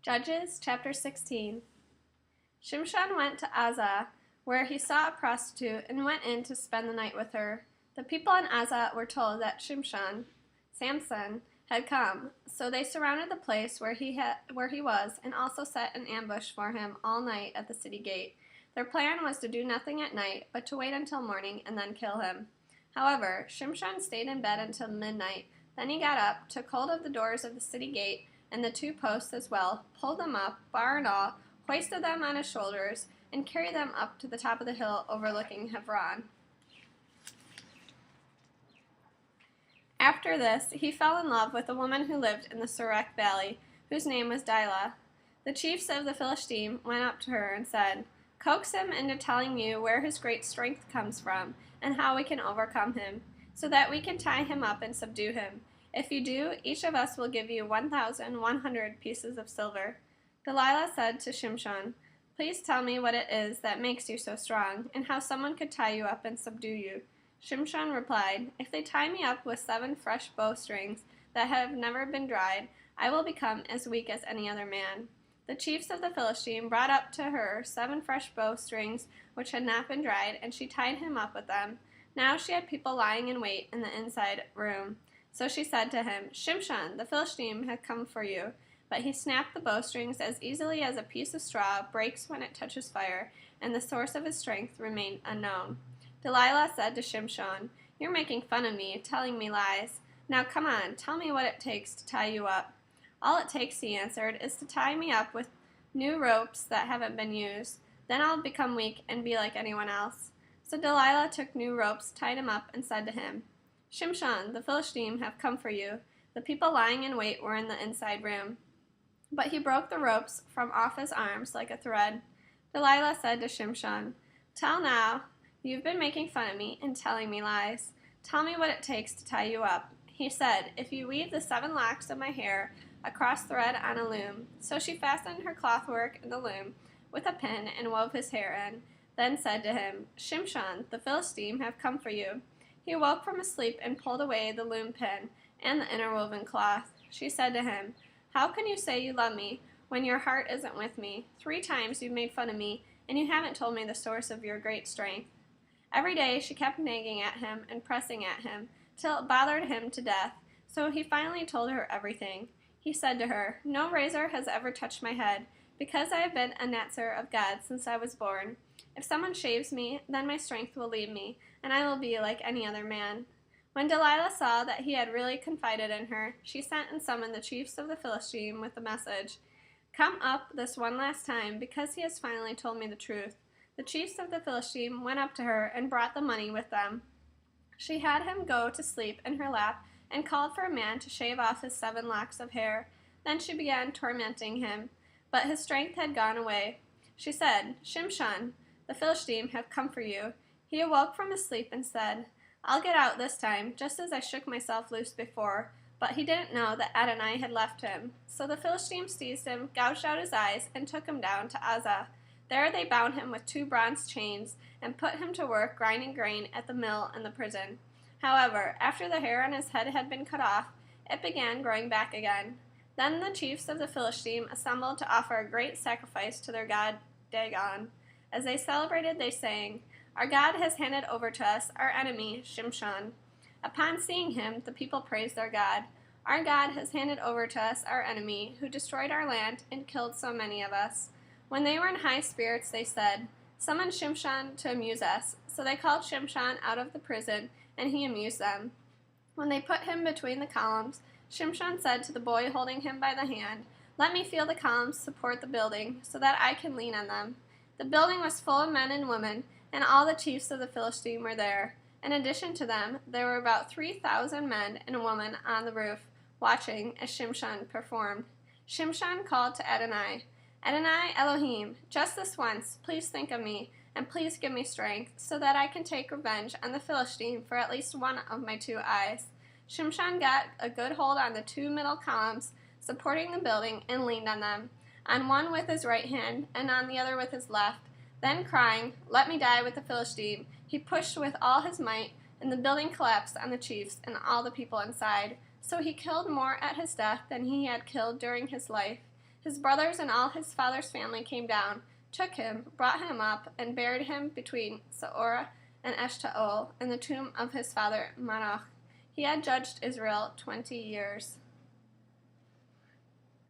Judges chapter 16. Shimshon went to Azah, where he saw a prostitute, and went in to spend the night with her. The people in Azah were told that Shimshon, Samson, had come, so they surrounded the place where he was, and also set an ambush for him all night at the city gate. Their plan was to do nothing at night, but to wait until morning and then kill him. However, Shimshon stayed in bed until midnight. Then he got up, took hold of the doors of the city gate and the two posts as well, pulled them up, bar and all, hoisted them on his shoulders, and carried them up to the top of the hill overlooking Hebron. After this, he fell in love with a woman who lived in the Sorek Valley, whose name was Delilah. The chiefs of the Philistine went up to her and said, "Coax him into telling you where his great strength comes from, and how we can overcome him, so that we can tie him up and subdue him. If you do, each of us will give you 1,100 pieces of silver." Delilah said to Shimshon, "Please tell me what it is that makes you so strong, and how someone could tie you up and subdue you." Shimshon replied, "If they tie me up with 7 fresh bowstrings that have never been dried, I will become as weak as any other man." The chiefs of the Philistine brought up to her 7 fresh bowstrings which had not been dried, and she tied him up with them. Now she had people lying in wait in the inside room. So she said to him, "Shimshon, the Philistine has come for you." But he snapped the bowstrings as easily as a piece of straw breaks when it touches fire, and the source of his strength remained unknown. Delilah said to Shimshon, "You're making fun of me, telling me lies. Now come on, tell me what it takes to tie you up." "All it takes," he answered, "is to tie me up with new ropes that haven't been used. Then I'll become weak and be like anyone else." So Delilah took new ropes, tied him up, and said to him, "Shimshon, the Philistine have come for you." The people lying in wait were in the inside room. But he broke the ropes from off his arms like a thread. Delilah said to Shimshon, "Till now, you've been making fun of me and telling me lies. Tell me what it takes to tie you up." He said, "If you weave the 7 locks of my hair across thread on a loom." So she fastened her clothwork in the loom with a pin and wove his hair in, then said to him, "Shimshon, the Philistine have come for you." He awoke from his sleep and pulled away the loom pin and the interwoven cloth. She said to him, "How can you say you love me when your heart isn't with me? 3 times you've made fun of me, and you haven't told me the source of your great strength." Every day she kept nagging at him and pressing at him, till it bothered him to death, so he finally told her everything. He said to her, "No razor has ever touched my head, because I have been a Netzer of God since I was born. If someone shaves me, then my strength will leave me, and I will be like any other man." When Delilah saw that he had really confided in her, she sent and summoned the chiefs of the Philistine with the message, "Come up this one last time, because he has finally told me the truth." The chiefs of the Philistine went up to her and brought the money with them. She had him go to sleep in her lap and called for a man to shave off his 7 locks of hair. Then she began tormenting him, but his strength had gone away. She said, "Shimshon, the Philistine have come for you." He awoke from his sleep and said, "I'll get out this time, just as I shook myself loose before." But he didn't know that Adonai had left him. So the Philistines seized him, gouged out his eyes, and took him down to Azah. There they bound him with 2 bronze chains and put him to work grinding grain at the mill in the prison. However, after the hair on his head had been cut off, it began growing back again. Then the chiefs of the Philistine assembled to offer a great sacrifice to their god Dagon. As they celebrated, they sang, "Our God has handed over to us our enemy, Shimshon." Upon seeing him, the people praised their God. "Our God has handed over to us our enemy, who destroyed our land and killed so many of us." When they were in high spirits, they said, "Summon Shimshon to amuse us." So they called Shimshon out of the prison, and he amused them. When they put him between the columns, Shimshon said to the boy holding him by the hand, "Let me feel the columns support the building, so that I can lean on them." The building was full of men and women, and all the chiefs of the Philistine were there. In addition to them, there were about 3,000 men and women on the roof, watching as Shimshon performed. Shimshon called to Adonai, "Adonai Elohim, just this once, please think of me, and please give me strength, so that I can take revenge on the Philistine for at least one of my 2 eyes." Shimshon got a good hold on the 2 middle columns supporting the building and leaned on them, on one with his right hand and on the other with his left. Then crying, "Let me die with the Philistine," he pushed with all his might, and the building collapsed on the chiefs and all the people inside. So he killed more at his death than he had killed during his life. His brothers and all his father's family came down, took him, brought him up, and buried him between Seorah and Eshtaol in the tomb of his father Manoch. He had judged Israel 20 years.